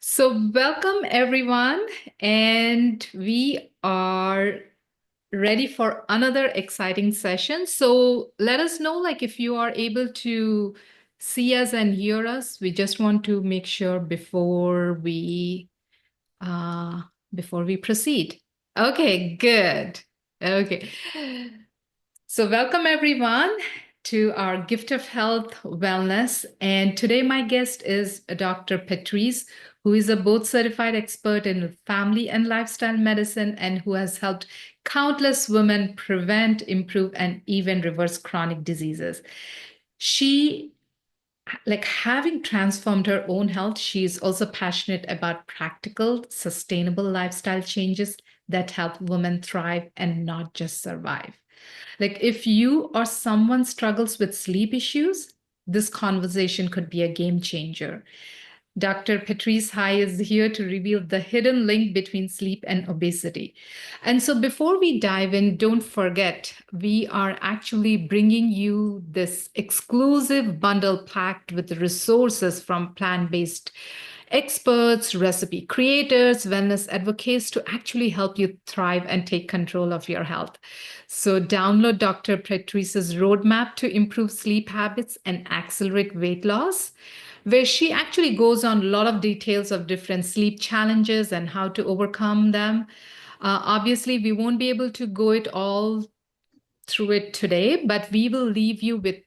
So, welcome everyone, and we are ready for another exciting session. So, let us know if you are able to see us and hear us. We just want to make sure uh, before we proceed. Okay, good. Okay. So, welcome everyone to our Gift of Health Wellness. And today, my guest is Dr. Patrice, who is a board certified expert in family and lifestyle medicine and who has helped countless women prevent, improve, and even reverse chronic diseases. She having transformed her own health, she is also passionate about practical, sustainable lifestyle changes that help women thrive and not just survive. If you or someone struggles with sleep issues, this conversation could be a game changer. Dr. Patrice High is here to reveal the hidden link between sleep and obesity. And so, before we dive in, don't forget, we are actually bringing you this exclusive bundle packed with resources from plant based experts, recipe creators, wellness advocates to actually help you thrive and take control of your health. So, download Dr. Patrice's roadmap to improve sleep habits and accelerate weight loss, where she actually goes on a lot of details of different sleep challenges and how to overcome them. Obviously, we won't be able to go it all through it today, but we will leave you with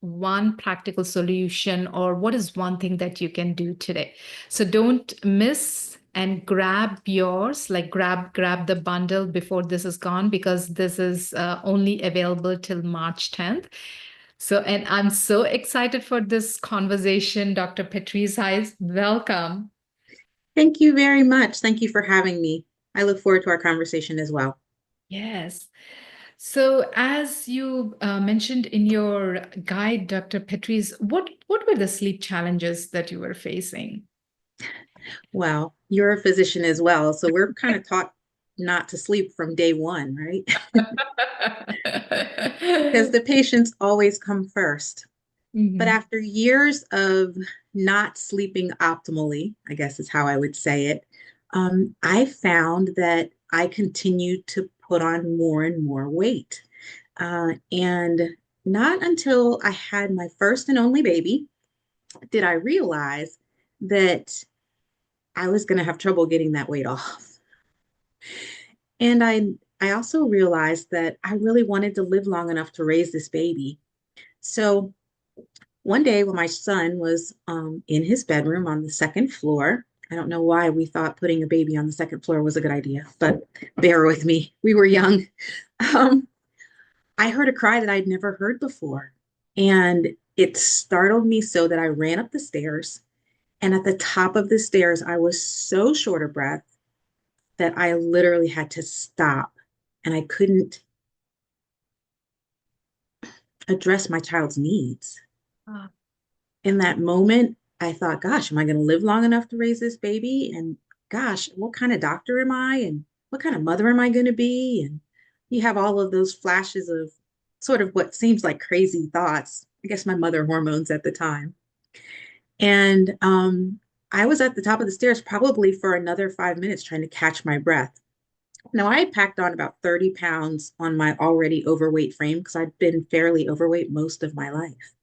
one practical solution or what is one thing that you can do today. So don't miss and grab yours, grab the bundle before this is gone, because this is only available till March 10th. So, and I'm so excited for this conversation. Dr. Patrice Hayes, welcome. Thank you very much. Thank you for having me. I look forward to our conversation as well. Yes. So, as you mentioned in your guide, Dr. Patrice, what were the sleep challenges that you were facing? Well, you're a physician as well, so we're kind of taught not to sleep from day one, right? Because the patients always come first. But Mhm. after years of not sleeping optimally, I guess is how I would say it, I found that I continued to put on more and more weight. And not until I had my first and only baby did I realize that I was going to have trouble getting that weight off. And I also realized that I really wanted to live long enough to raise this baby. So one day when my son was in his bedroom on the second floor, I don't know why we thought putting a baby on the second floor was a good idea, but bear with me. We were young. Um, I heard a cry that I'd never heard before. And it startled me so that I ran up the stairs. And at the top of the stairs, I was so short of breath that I literally had to stop and I couldn't address my child's needs. Ah, In that moment, I thought, gosh, am I going to live long enough to raise this baby? And gosh, what kind of doctor am I? And what kind of mother am I going to be? And you have all of those flashes of sort of what seems like crazy thoughts. I guess my mother hormones at the time. And I was at the top of the stairs probably for another 5 minutes trying to catch my breath. Now, I had packed on about 30 pounds on my already overweight frame because I'd been fairly overweight most of my life.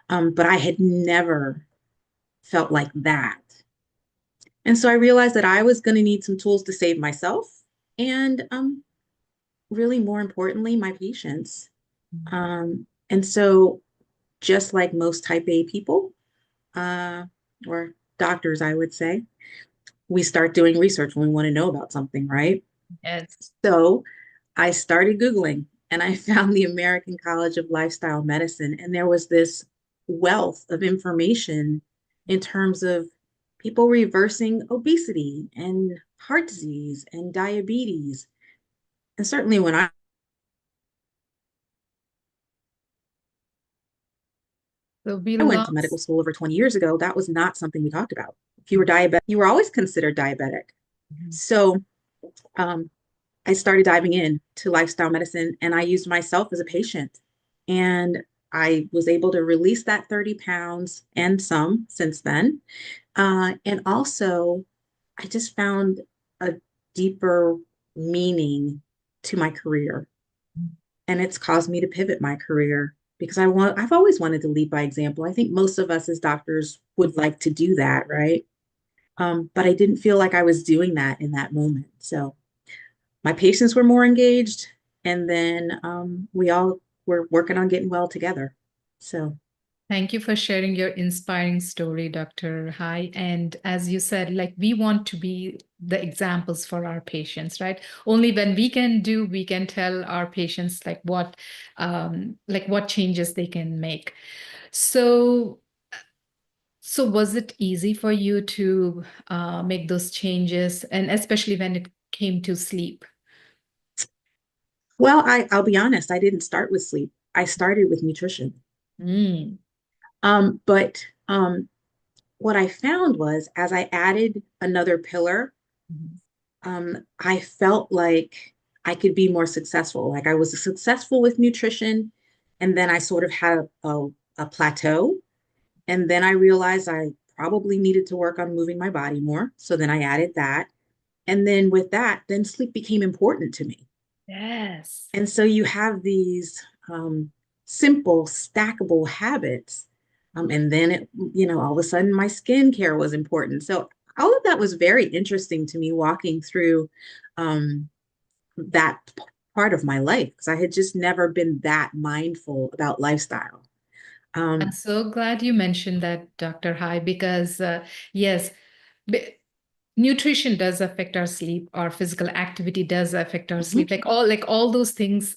But I had never felt like that. And so I realized that I was going to need some tools to save myself and really more importantly, my patients. And so, just like most type A people uh, or doctors, I would say, we start doing research when we want to know about something, right? yes. So I started Googling and I found the American College of Lifestyle Medicine. And there was this wealth of information in terms of people reversing obesity and heart disease and diabetes. And certainly when So we I went to medical lost. school over 20 years ago, that was not something we talked about. If you were diabetic, you were always considered diabetic. So um, I started diving in to lifestyle medicine and I used myself as a patient. And I was able to release that 30 pounds and some since then. And also, I just found a deeper meaning to my career. And it's caused me to pivot my career because I've always wanted to lead by example. I think most of us as doctors would like to do that, right? But I didn't feel like I was doing that in that moment. So my patients were more engaged, and then we all were working on getting well together. So, Thank you for sharing your inspiring story, Dr. High. And as you said, like we want to be the examples for our patients, right? Only when we can do, we can tell our patients like what changes they can make. So, so was it easy for you to make those changes, and especially when it came to sleep? well, I'll be honest, I didn't start with sleep. I started with nutrition. Mm. But what I found was as I added another pillar, Mhm. I felt like I could be more successful. Like I was successful with nutrition, and then I sort of had a plateau. And then I realized I probably needed to work on moving my body more. So then I added that. And then with that, then sleep became important to me. Yes. And so you have these simple, stackable habits. And then all of a sudden my skincare was important. So all of that was very interesting to me walking through um, that part of my life because I had just never been that mindful about lifestyle. I'm Um, so glad you mentioned that, Dr. High, because yes, b- nutrition does affect our sleep, our physical activity does affect our mhm, sleep, like all those things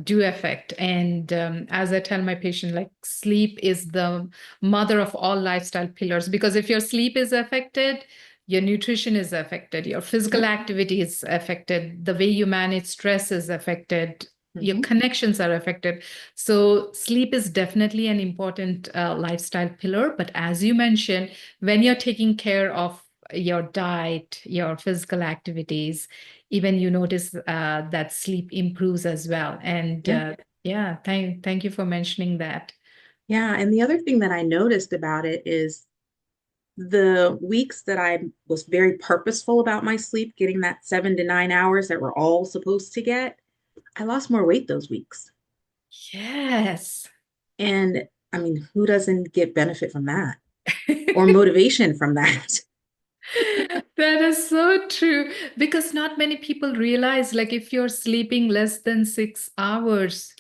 do affect. And as I tell my patient, like sleep is the mother of all lifestyle pillars, because if your sleep is affected, your nutrition is affected, your physical yep, activity is affected, the way you manage stress is affected, your mhm, connections are affected. So sleep is definitely an important lifestyle pillar, but as you mentioned, when you're taking care of your diet, your physical activities, even you notice that sleep improves as well. And yeah. yeah, thank you for mentioning that. Yeah. And the other thing that I noticed about it is the weeks that I was very purposeful about my sleep, getting that 7 to 9 hours that we're all supposed to get, I lost more weight those weeks. Yes. And I mean, who doesn't get benefit from that or motivation from that? That is so true, because not many people realize, like, if you're sleeping less than 6 hours,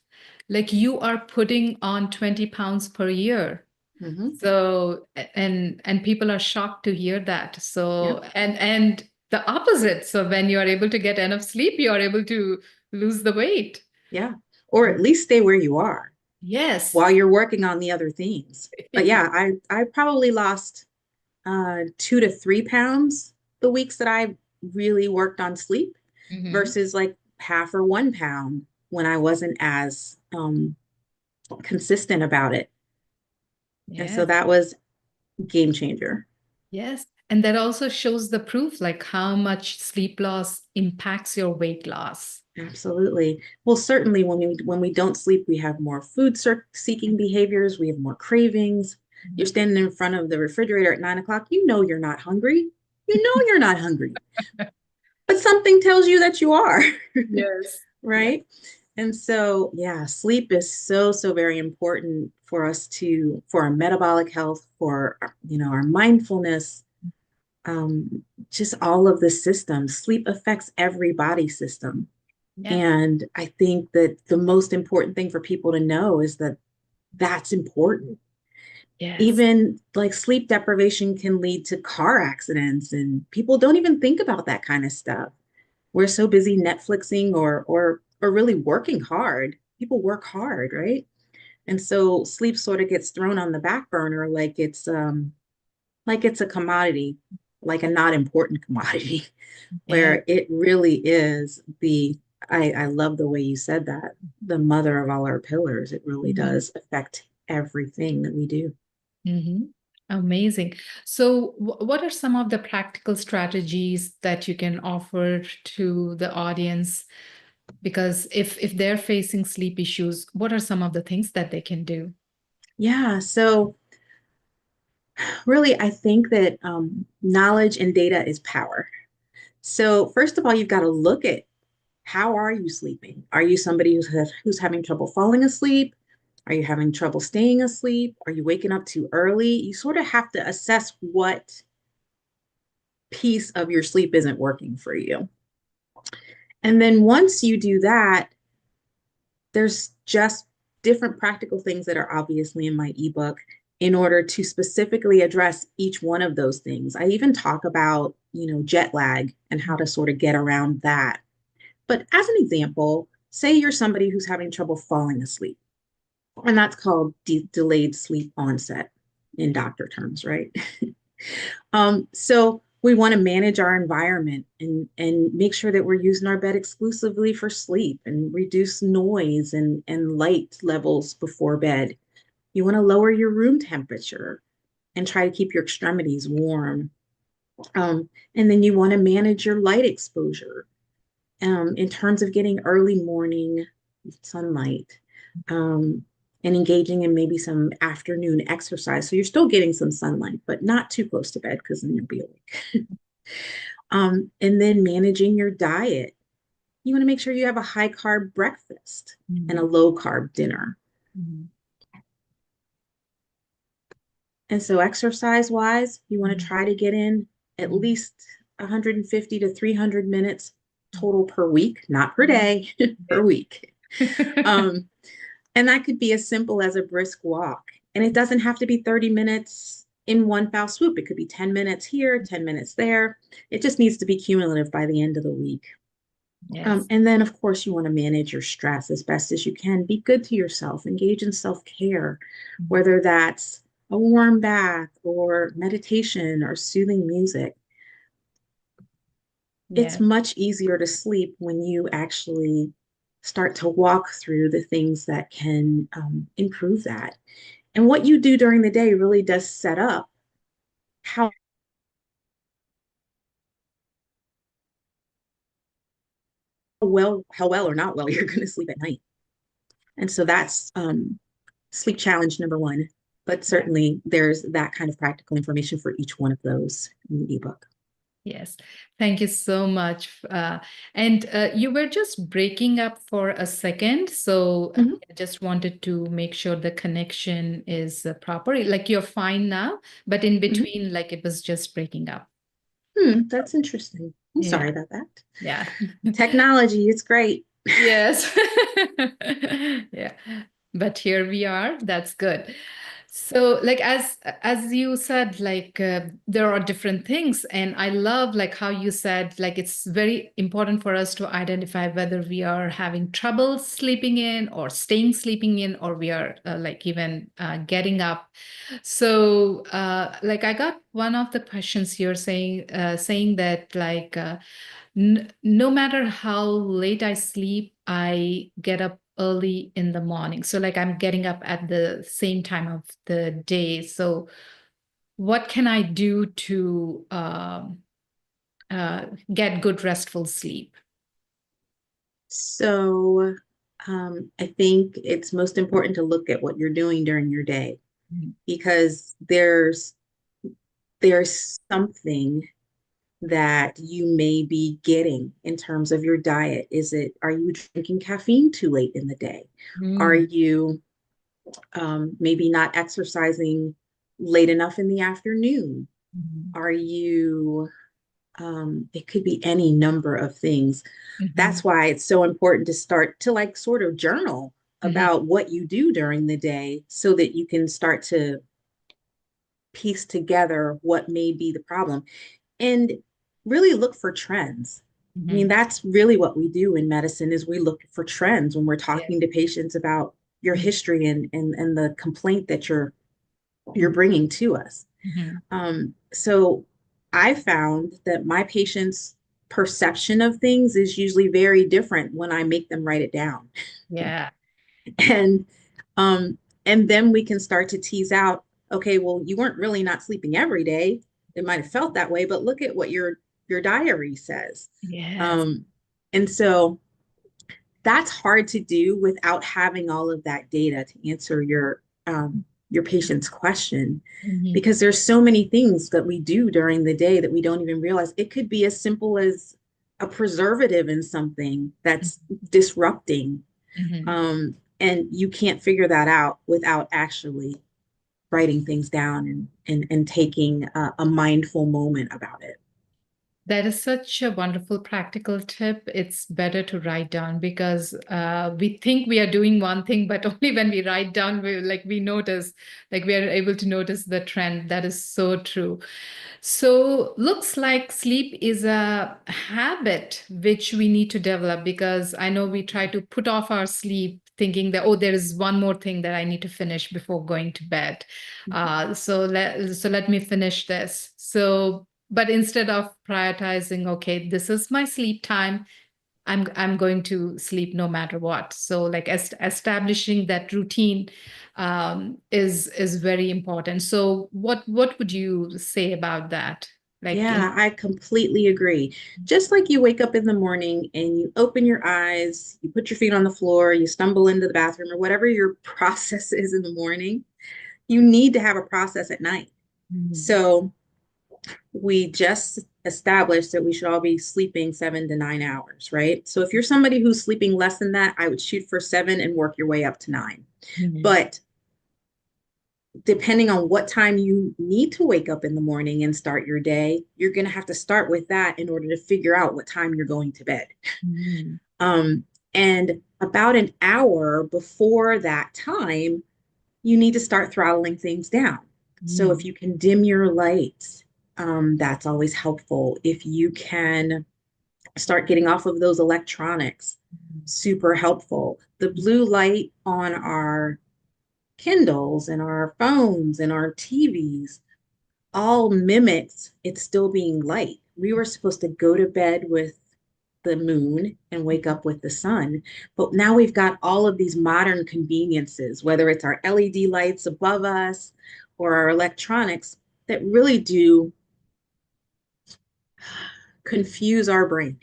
like you are putting on 20 pounds per year. Hmm. So, and people are shocked to hear that. Yeah. So, and the opposite. So when you are able to get enough sleep, you are able to lose the weight. Yeah. Or at least stay where you are Yes. while you're working on the other things. But yeah, I probably lost 2 to 3 pounds the weeks that I really worked on sleep Mhm. versus like half or 1 pound when I wasn't as consistent about it. And so Yes. that was game changer. Yes. And that also shows the proof, like how much sleep loss impacts your weight loss. Absolutely. Well, certainly when we don't sleep, we have more food seeking behaviors, we have more cravings. You're Mhm. standing in front of the refrigerator at 9 o'clock, you know you're not hungry. You know you're not hungry, but something tells you that you are. Yes. Yeah. Right? And so, yeah, sleep is so, so very important for us for our metabolic health, for, our mindfulness, just all of the systems. Sleep affects every body system. Yeah. And I think that the most important thing for people to know is that that's important. Yes. Even like sleep deprivation can lead to car accidents, and people don't even think about that kind of stuff. We're so busy Netflixing or really working hard. People work hard, right? And so sleep sort of gets thrown on the back burner like it's a commodity, like a not important commodity, Yeah. where it really is I love the way you said that, the mother of all our pillars. It really does affect everything that we do. Mm-hmm. Amazing. So, what are some of the practical strategies that you can offer to the audience? Because if they're facing sleep issues, what are some of the things that they can do? Yeah. So really, I think that knowledge and data is power. So first of all, you've got to look at how are you sleeping? Are you somebody who's having trouble falling asleep? Are you having trouble staying asleep? Are you waking up too early? You sort of have to assess what piece of your sleep isn't working for you. And then once you do that, there's just different practical things that are obviously in my ebook in order to specifically address each one of those things. I even talk about, jet lag and how to sort of get around that. But as an example, say you're somebody who's having trouble falling asleep, and that's called delayed sleep onset in doctor terms, right? So we want to manage our environment and make sure that we're using our bed exclusively for sleep and reduce noise and light levels before bed. You want to lower your room temperature and try to keep your extremities warm. And then you want to manage your light exposure in terms of getting early morning sunlight, and engaging in maybe some afternoon exercise. So you're still getting some sunlight, but not too close to bed because then you'll be awake. And then managing your diet. You want to make sure you have a high carb breakfast and a low carb dinner. Mhm. And so, exercise wise, you want to Mhm. try to get in at least 150 to 300 minutes total per week, not per day, per week. Um, and that could be as simple as a brisk walk. And it doesn't have to be 30 minutes in one foul swoop. It could be 10 minutes here, 10 minutes there. It just needs to be cumulative by the end of the week. Yes. And then, of course, you want to manage your stress as best as you can. Be good to yourself, engage in self care, Mhm. whether that's a warm bath or meditation or soothing music. It's Yes. much easier to sleep when you actually start to walk through the things that can improve that. And what you do during the day really does set up how how well or not well you're going to sleep at night. And so that's sleep challenge number one. But Yeah. certainly there's that kind of practical information for each one of those in the ebook. Yes. Thank you so much. And you were just breaking up for a second. So Mhm. I just wanted to make sure the connection is proper. Like you're fine now, but in Mhm. between, like it was just breaking up. That's interesting. I'm sorry Yeah. about that. Yeah. Technology, it's great. Yes. Yeah. But here we are. That's good. So like as you said, like there are different things, and I love like how you said like it's very important for us to identify whether we are having trouble sleeping in or staying sleeping in, or we are like even getting up. So like I got one of the questions here saying that like no matter how late I sleep, I get up early in the morning. So, like, I'm getting up at the same time of the day. So, what can I do to uh, get good, restful sleep? So I think it's most important to look at what you're doing during your day Mhm. because there's something that you may be getting in terms of your diet. Are you drinking caffeine too late in the day? Are Mm, you maybe not exercising late enough in the afternoon? mhm, Are you, it could be any number of things. That's mhm, why it's so important to start to like sort of journal mhm, about what you do during the day so that you can start to piece together what may be the problem and really look for trends. I mean, mhm. that's really what we do in medicine is we look for trends when we're Yes. talking to patients about your Mhm, history and the complaint that you're mhm, bringing to us. mhm. So I found that my patients' perception of things is usually very different when I make them write it down. Yeah. And um, and then we can start to tease out, okay, well, you weren't really not sleeping every day. It might have felt that way, but look at what your diary says. Yes. Um, and so that's hard to do without having all of that data to answer your patient's question, Mhm. because there's so many things that we do during the day that we don't even realize. It could be as simple as a preservative in something that's disrupting. Mhm. And you can't figure that out without actually writing things down and taking a mindful moment about it. That is such a wonderful practical tip. It's better to write down because we think we are doing one thing, but only when we write down, we notice, like we are able to notice the trend. That is so true. So looks like sleep is a habit which we need to develop because I know we try to put off our sleep thinking that, oh, there is one more thing that I need to finish before going to bed. So let me finish this. So, but instead of prioritizing, okay, this is my sleep time. I'm going to sleep no matter what. So like establishing that routine is very important. So what would you say about that? Like in Yeah, I completely agree. Just like you wake up in the morning and you open your eyes, you put your feet on the floor, you stumble into the bathroom or whatever your process is in the morning, you need to have a process at night. Mhm. So we just established that we should all be sleeping 7 to 9 hours, right? So if you're somebody who's sleeping less than that, I would shoot for 7 and work your way up to 9. Mhm. But depending on what time you need to wake up in the morning and start your day, you're going to have to start with that in order to figure out what time you're going to bed. Mhm. Um, and about an hour before that time, you need to start throttling things down. So if Mhm. you can dim your lights, that's always helpful. If you can start getting off of those electronics, super helpful. The blue light on our Kindles and our phones and our TVs all mimics it still being light. We were supposed to go to bed with the moon and wake up with the sun. But now we've got all of these modern conveniences, whether it's our LED lights above us or our electronics, that really do confuse our brain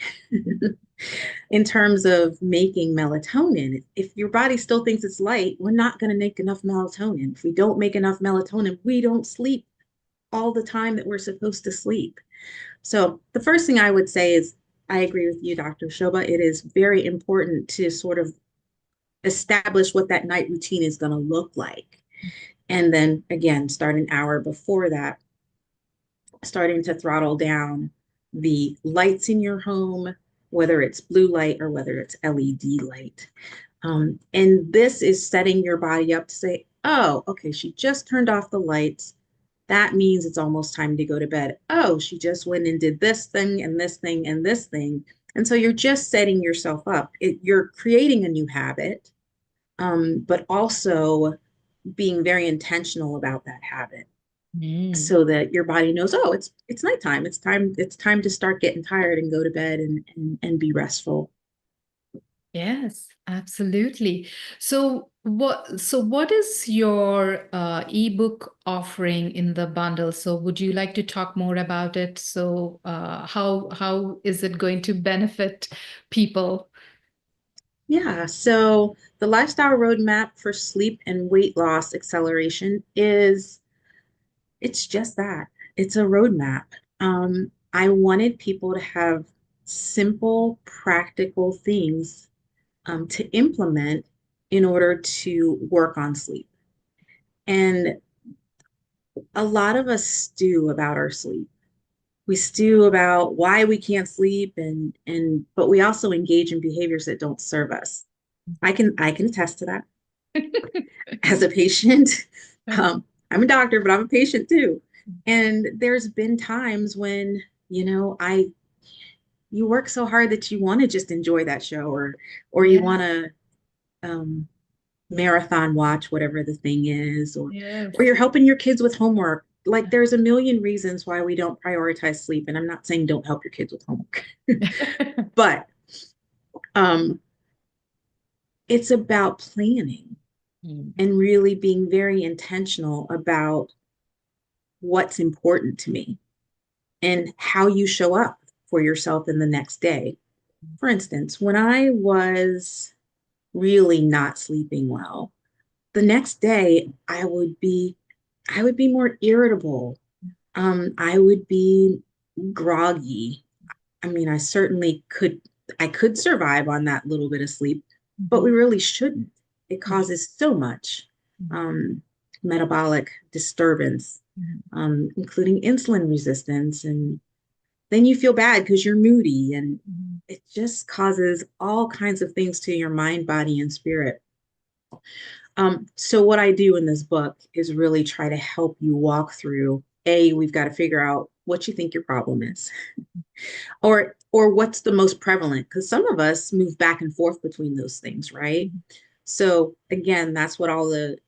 in terms of making melatonin. If your body still thinks it's light, we're not going to make enough melatonin. If we don't make enough melatonin, we don't sleep all the time that we're supposed to sleep. So the first thing I would say is I agree with you, Dr. Shobha. It is very important to sort of establish what that night routine is going to look like. And then again, start an hour before that, starting to throttle down the lights in your home, whether it's blue light or whether it's LED light. And this is setting your body up to say, oh, okay, she just turned off the lights. That means it's almost time to go to bed. Oh, she just went and did this thing and this thing and this thing. And so you're just setting yourself up. You're creating a new habit, but also being very intentional about that habit Mhm. so that your body knows, oh, it's nighttime. It's time to start getting tired and go to bed and be restful. Yes, absolutely. So what is your ebook offering in the bundle? So would you like to talk more about it? So how is it going to benefit people? Yeah, so the lifestyle roadmap for sleep and weight loss acceleration is it's just that. It's a roadmap. I wanted people to have simple, practical things to implement in order to work on sleep. And a lot of us stew about our sleep. We stew about why we can't sleep and but we also engage in behaviors that don't serve us. I can attest to that as a patient. I'm a doctor, but I'm a patient too. And there's been times when, I you work so hard that you want to just enjoy that show or you Yeah, want to um, marathon watch whatever the thing is, or yes. you're helping your kids with homework. Like there's a million reasons why we don't prioritize sleep. And I'm not saying don't help your kids with homework, but um, it's about planning Mm. and really being very intentional about what's important to me and how you show up for yourself in the next day. For instance, when I was really not sleeping well, the next day I would be more irritable. I would be groggy. I mean, I could survive on that little bit of sleep, but we Mhm. really shouldn't. It Mhm. causes so much Mhm. um, metabolic disturbance, Mhm. including insulin resistance. And then you feel bad because you're moody, and Mhm. it just causes all kinds of things to your mind, body, and spirit. So what I do in this book is really try to help you walk through, we've got to figure out what you think your problem is, or what's the most prevalent, because some of us move back and forth between those things, right? So again, that's what all the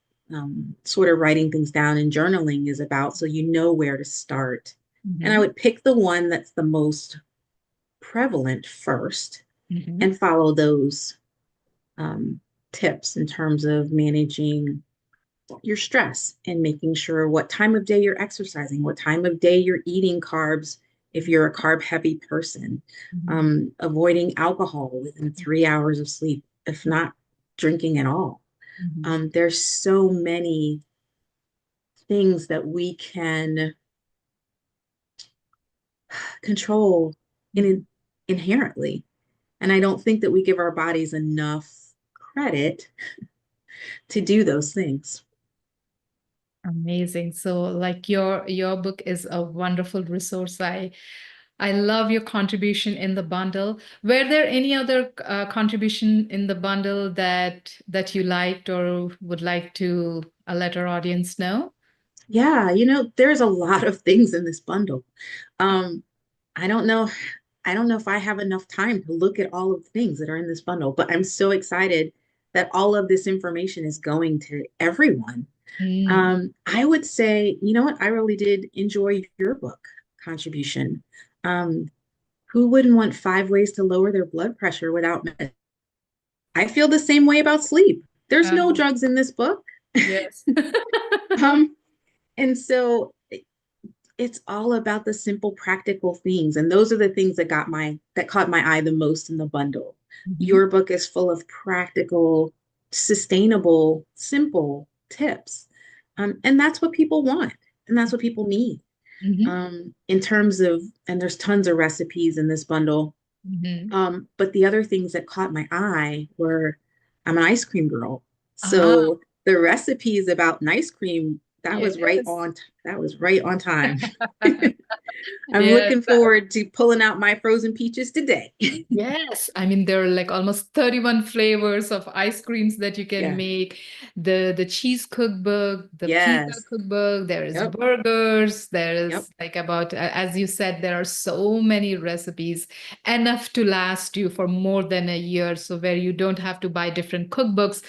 sort of writing things down and journaling is about, so you know where to start. And I Mhm. would pick the one that's the most prevalent first Mhm. and follow those um, tips in terms of managing your stress and making sure what time of day you're exercising, what time of day you're eating carbs if you're a carb heavy person, Mhm. avoiding alcohol within 3 hours of sleep, if not drinking at all. Mhm. There's so many things that we can control Mhm. inherently. And I don't think that we give our bodies enough credit to do those things. Amazing. So like your book is a wonderful resource. I love your contribution in the bundle. Were there any other contribution in the bundle that you liked or would like to let our audience know? Yeah, there's a lot of things in this bundle. Um, I don't know. I don't know if I have enough time to look at all of the things that are in this bundle, but I'm so excited that all of this information is going to everyone. Mm. I would say, you know what? I really did enjoy your book contribution. Um, who wouldn't want 5 ways to lower their blood pressure without medicine? I feel the same way about sleep. There's no Um, drugs in this book. yes. Um, and so it's all about the simple practical things, and those are the things that caught my eye the most in the bundle. Mhm. Your book is full of practical, sustainable, simple tips, and that's what people want, and that's what people need. Mhm. In terms of, and there's tons of recipes in this bundle. Mhm. But the other things that caught my eye were, I'm an ice cream girl, Ah, so the recipes about an ice cream, yes. that was right on time. I'm Yes. looking forward to pulling out my frozen peaches today. Yes, I mean there are like almost 31 flavors of ice creams that you can Yeah. make. The cheese cookbook, the pizza Yes. cookbook, there is Yep. burgers, there Yep. is like about as you said, there are so many recipes, enough to last you for more than a year. So where you don't have to buy different cookbooks.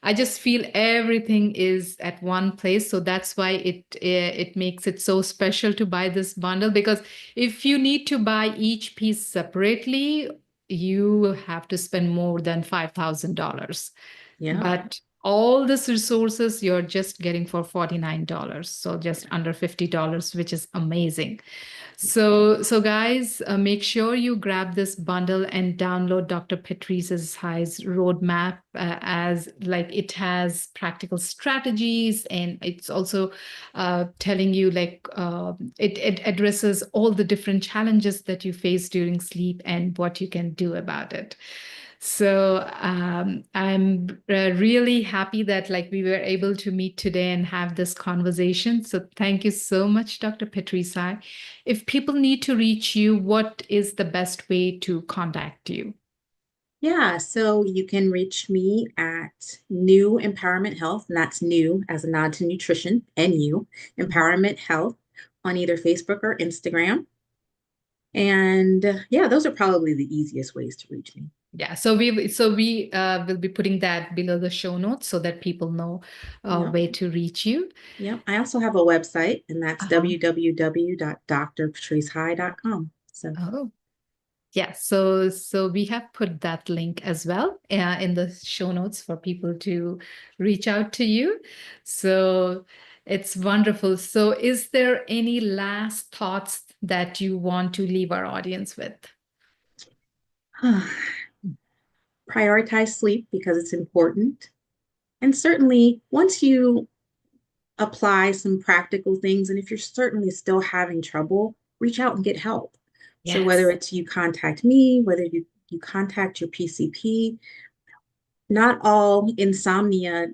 I just feel everything is at one place. So that's why it makes it so special to buy this bundle, because if you need to buy each piece separately, you have to spend more than $5,000. Yep. But all these resources you're just getting for $49. So just under $50, which is amazing. So guys, make sure you grab this bundle and download Dr. Patrice's High's roadmap, as like it has practical strategies, and it's also telling you like it addresses all the different challenges that you face during sleep and what you can do about it. So I'm really happy that like we were able to meet today and have this conversation. So thank you so much, Dr. Patrice. If people need to reach you, what is the best way to contact you? Yeah. So you can reach me at New Empowerment Health, and that's new as a nod to nutrition, NU Empowerment Health, on either Facebook or Instagram. And yeah, those are probably the easiest ways to reach me. Yeah, so we will be putting that below the show notes so that people know Yep. where to reach you. Yep. I also have a website, and that's Uh-huh. www.drpatricehigh.com. So, Oh, yeah. So we have put that link as well in the show notes for people to reach out to you. So it's wonderful. So is there any last thoughts that you want to leave our audience with? prioritize sleep because it's important. And certainly, once you apply some practical things, and if you're certainly still having trouble, reach out and get help. So whether Yes. it's you contact me, whether you contact your PCP, not all insomnia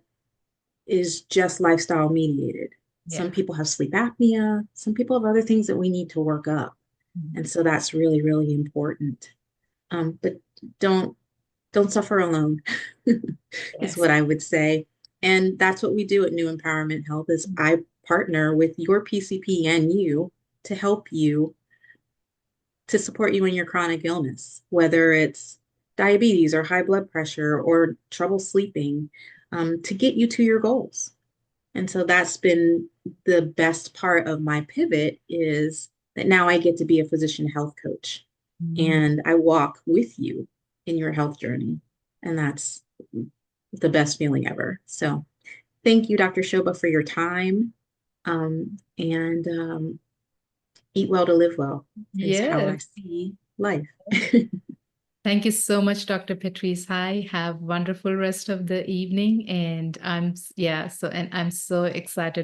is just lifestyle mediated. Some Yeah. people have sleep apnea, some people have other things that we need to work up. Mhm. And so that's really, really important. But don't don't suffer alone is Yes. what I would say. And that's what we do at New Empowerment Health is I partner with your PCP and you to help you to support you in your chronic illness, whether it's diabetes or high blood pressure or trouble sleeping, to get you to your goals. And so that's been the best part of my pivot is that now I get to be a physician health coach Mhm. and I walk with you in your health journey. And that's the best feeling ever. So thank you, Dr. Shobha, for your time. And eat well to live well is how I Yes. see life. Thank you so much, Dr. Patrice High. Have wonderful rest of the evening. And I'm so excited